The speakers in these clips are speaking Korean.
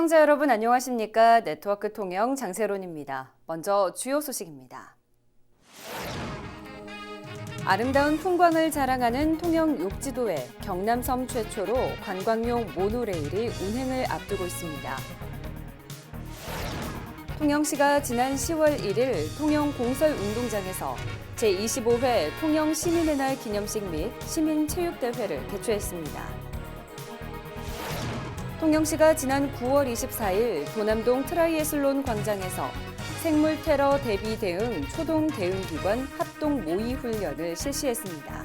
시청자 여러분 안녕하십니까? 네트워크 통영 장세론입니다. 먼저 주요 소식입니다. 아름다운 풍광을 자랑하는 통영 욕지도에 경남섬 최초로 관광용 모노레일이 운행을 앞두고 있습니다. 통영시가 지난 10월 1일 통영 공설운동장에서 제25회 통영 시민의 날 기념식 및 시민체육대회를 개최했습니다. 통영시가 지난 9월 24일 도남동 트라이애슬론 광장에서 생물 테러 대비 대응 초동 대응기관 합동 모의 훈련을 실시했습니다.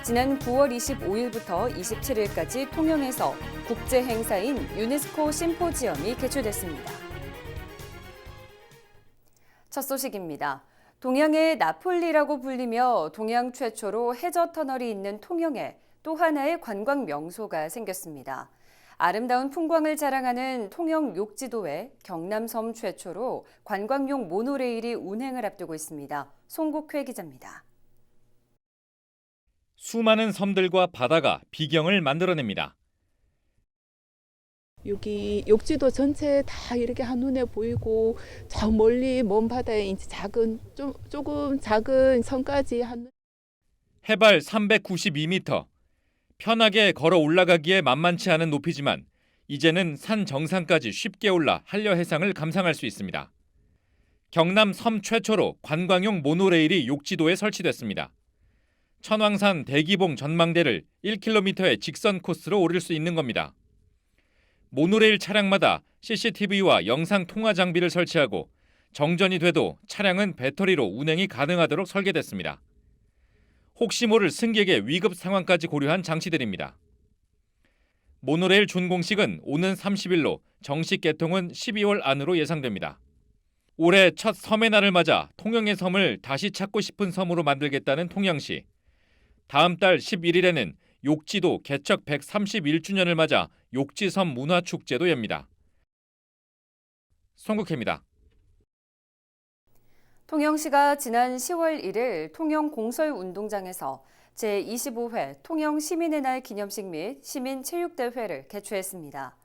지난 9월 25일부터 27일까지 통영에서 국제 행사인 유네스코 심포지엄이 개최됐습니다. 첫 소식입니다. 동양의 나폴리라고 불리며 동양 최초로 해저 터널이 있는 통영에 또 하나의 관광 명소가 생겼습니다. 아름다운 풍광을 자랑하는 통영 욕지도에 경남섬 최초로 관광용 모노레일이 운행을 앞두고 있습니다. 송국회 기자입니다. 수많은 섬들과 바다가 비경을 만들어냅니다. 여기 욕지도 전체 다 이렇게 한눈에 보이고 저 멀리 먼 바다에 이제 조금 작은 섬까지 한눈. 해발 392m. 편하게 걸어 올라가기에 만만치 않은 높이지만 이제는 산 정상까지 쉽게 올라 한려해상을 감상할 수 있습니다. 경남 섬 최초로 관광용 모노레일이 욕지도에 설치됐습니다. 천왕산 대기봉 전망대를 1km의 직선 코스로 오를 수 있는 겁니다. 모노레일 차량마다 CCTV와 영상 통화 장비를 설치하고 정전이 돼도 차량은 배터리로 운행이 가능하도록 설계됐습니다. 혹시 모를 승객의 위급 상황까지 고려한 장치들입니다. 모노레일 준공식은 오는 30일로 정식 개통은 12월 안으로 예상됩니다. 올해 첫 섬의 날을 맞아 통영의 섬을 다시 찾고 싶은 섬으로 만들겠다는 통영시. 다음 달 11일에는 욕지도 개척 131주년을 맞아 욕지섬 문화축제도 엽니다. 송국혜입니다. 통영시가 지난 10월 1일 통영 공설운동장에서 제25회 통영 시민의 날 기념식 및 시민체육대회를 개최했습니다.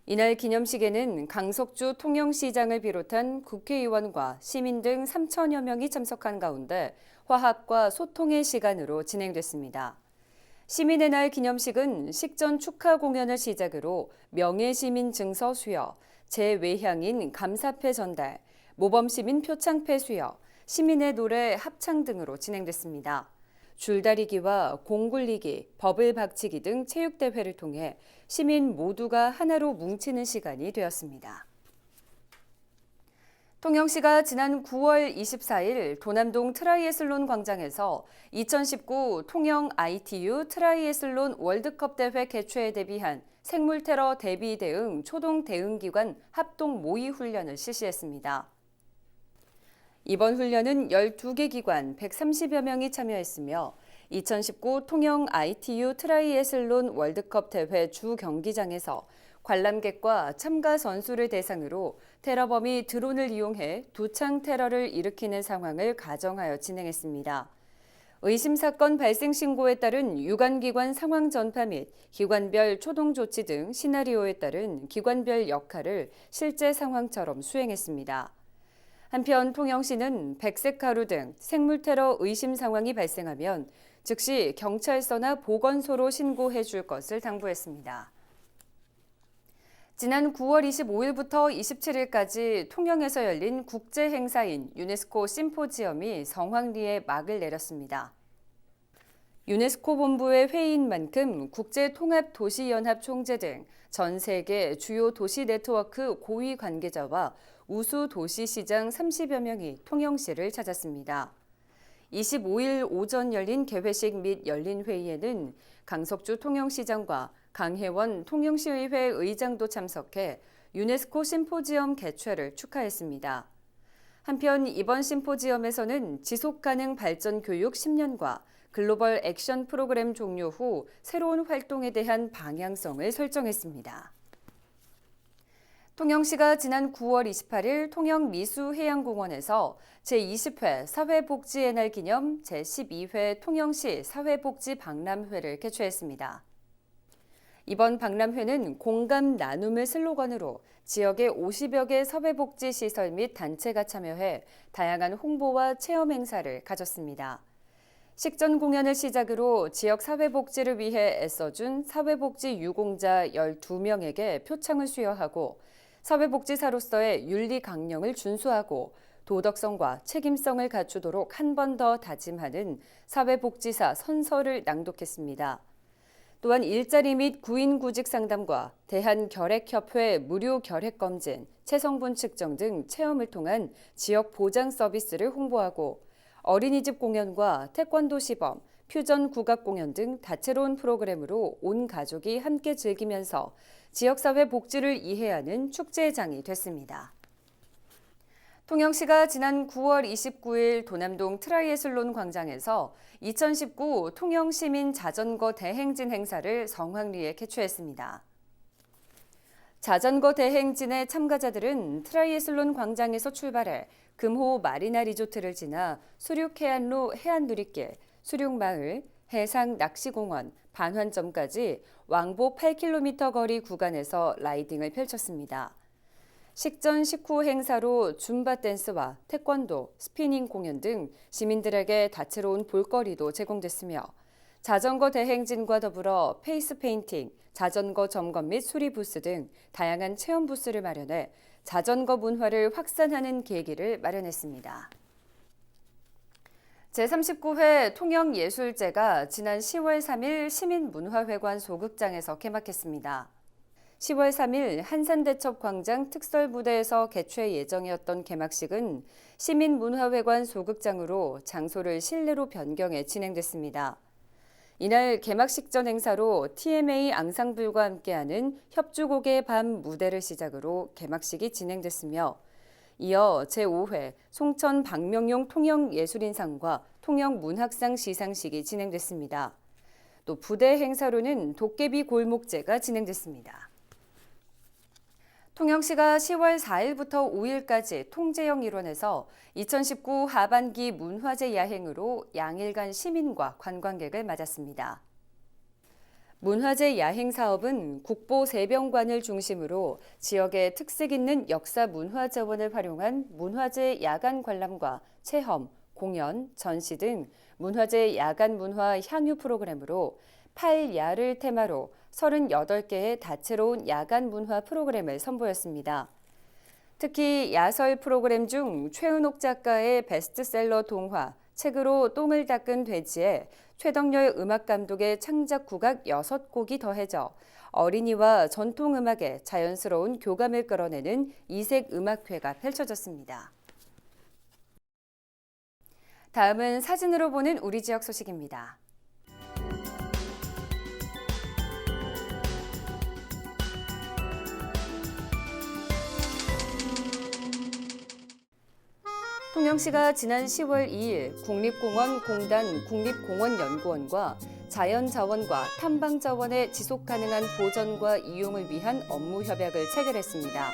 이날 기념식에는 강석주 통영시장을 비롯한 국회의원과 시민 등 3천여 명이 참석한 가운데 화합과 소통의 시간으로 진행됐습니다. 시민의 날 기념식은 식전 축하 공연을 시작으로 명예시민 증서 수여, 재외향인 감사패 전달, 모범시민 표창패 수여, 시민의 노래 합창 등으로 진행됐습니다. 줄다리기와 공굴리기, 버블 박치기 등 체육대회를 통해 시민 모두가 하나로 뭉치는 시간이 되었습니다. 통영시가 지난 9월 24일 도남동 트라이애슬론 광장에서 2019 통영 ITU 트라이애슬론 월드컵 대회 개최에 대비한 생물 테러 대비 대응 초동 대응기관 합동 모의 훈련을 실시했습니다. 이번 훈련은 12개 기관 130여 명이 참여했으며 2019 통영 ITU 트라이애슬론 월드컵 대회 주 경기장에서 관람객과 참가 선수를 대상으로 테러범이 드론을 이용해 두창 테러를 일으키는 상황을 가정하여 진행했습니다. 의심 사건 발생 신고에 따른 유관기관 상황 전파 및 기관별 초동 조치 등 시나리오에 따른 기관별 역할을 실제 상황처럼 수행했습니다. 한편 통영시는 백색 가루 등 생물 테러 의심 상황이 발생하면 즉시 경찰서나 보건소로 신고해 줄 것을 당부했습니다. 지난 9월 25일부터 27일까지 통영에서 열린 국제 행사인 유네스코 심포지엄이 성황리에 막을 내렸습니다. 유네스코 본부의 회의인 만큼 국제통합도시연합 총재 등 전 세계 주요 도시 네트워크 고위 관계자와 우수 도시시장 30여 명이 통영시를 찾았습니다. 25일 오전 열린 개회식 및 열린 회의에는 강석주 통영시장과 강혜원 통영시의회 의장도 참석해 유네스코 심포지엄 개최를 축하했습니다. 한편 이번 심포지엄에서는 지속가능 발전 교육 10년과 글로벌 액션 프로그램 종료 후 새로운 활동에 대한 방향성을 설정했습니다. 통영시가 지난 9월 28일 통영미수해양공원에서 제20회 사회복지의 날 기념 제12회 통영시 사회복지 박람회를 개최했습니다. 이번 박람회는 공감 나눔을 슬로건으로 지역의 50여 개 사회복지시설 및 단체가 참여해 다양한 홍보와 체험 행사를 가졌습니다. 식전 공연을 시작으로 지역 사회복지를 위해 애써준 사회복지 유공자 12명에게 표창을 수여하고 사회복지사로서의 윤리 강령을 준수하고 도덕성과 책임성을 갖추도록 한 번 더 다짐하는 사회복지사 선서를 낭독했습니다. 또한 일자리 및 구인 구직 상담과 대한결핵협회 무료 결핵검진, 체성분 측정 등 체험을 통한 지역 보장 서비스를 홍보하고 어린이집 공연과 태권도 시범, 퓨전 국악 공연 등 다채로운 프로그램으로 온 가족이 함께 즐기면서 지역사회 복지를 이해하는 축제장이 됐습니다. 통영시가 지난 9월 29일 도남동 트라이애슬론 광장에서 2019 통영시민 자전거 대행진 행사를 성황리에 개최했습니다. 자전거 대행진의 참가자들은 트라이애슬론 광장에서 출발해 금호 마리나 리조트를 지나 수륙해안로 해안누리길, 수륙마을, 해상 낚시공원, 반환점까지 왕복 8km 거리 구간에서 라이딩을 펼쳤습니다. 식전 식후 행사로 줌바 댄스와 태권도, 스피닝 공연 등 시민들에게 다채로운 볼거리도 제공됐으며 자전거 대행진과 더불어 페이스 페인팅, 자전거 점검 및 수리 부스 등 다양한 체험 부스를 마련해 자전거 문화를 확산하는 계기를 마련했습니다. 제39회 통영예술제가 지난 10월 3일 시민문화회관 소극장에서 개막했습니다. 10월 3일 한산대첩광장 특설무대에서 개최 예정이었던 개막식은 시민문화회관 소극장으로 장소를 실내로 변경해 진행됐습니다. 이날 개막식 전 행사로 TMA 앙상블과 함께하는 협주곡의 밤 무대를 시작으로 개막식이 진행됐으며 이어 제5회 송천 박명용 통영예술인상과 통영문학상 시상식이 진행됐습니다. 또 부대 행사로는 도깨비 골목제가 진행됐습니다. 통영시가 10월 4일부터 5일까지 통제형 일원에서 2019 하반기 문화제 야행으로 양일간 시민과 관광객을 맞았습니다. 문화제 야행 사업은 국보 세병관을 중심으로 지역의 특색 있는 역사 문화 자원을 활용한 문화제 야간 관람과 체험, 공연, 전시 등 문화제 야간 문화 향유 프로그램으로 8야를 테마로 38개의 다채로운 야간 문화 프로그램을 선보였습니다. 특히 야설 프로그램 중 최은옥 작가의 베스트셀러 동화 책으로 똥을 닦은 돼지에 최덕렬 음악감독의 창작 국악 6곡이 더해져 어린이와 전통음악의 자연스러운 교감을 끌어내는 이색 음악회가 펼쳐졌습니다. 다음은 사진으로 보는 우리 지역 소식입니다. 통영시가 지난 10월 2일 국립공원 공단 국립공원연구원과 자연자원과 탐방자원의 지속가능한 보전과 이용을 위한 업무 협약을 체결했습니다.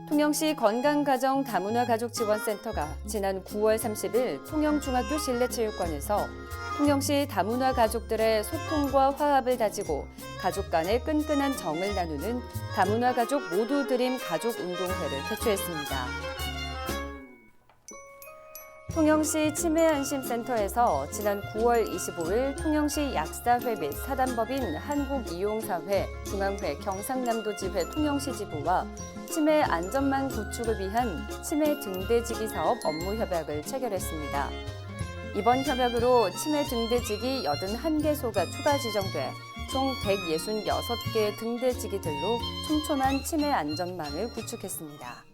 통영시 건강가정 다문화가족지원센터가 지난 9월 30일 통영중학교 실내체육관에서 통영시 다문화 가족들의 소통과 화합을 다지고 가족 간의 끈끈한 정을 나누는 다문화 가족 모두 드림 가족운동회를 개최했습니다. 통영시 치매안심센터에서 지난 9월 25일 통영시 약사회 및 사단법인 한국이용사회 중앙회 경상남도지회 통영시 지부와 치매 안전망 구축을 위한 치매 등대지기 사업 업무 협약을 체결했습니다. 이번 협약으로 치매 등대지기 81개소가 추가 지정돼 총 166개의 등대지기들로 촘촘한 치매 안전망을 구축했습니다.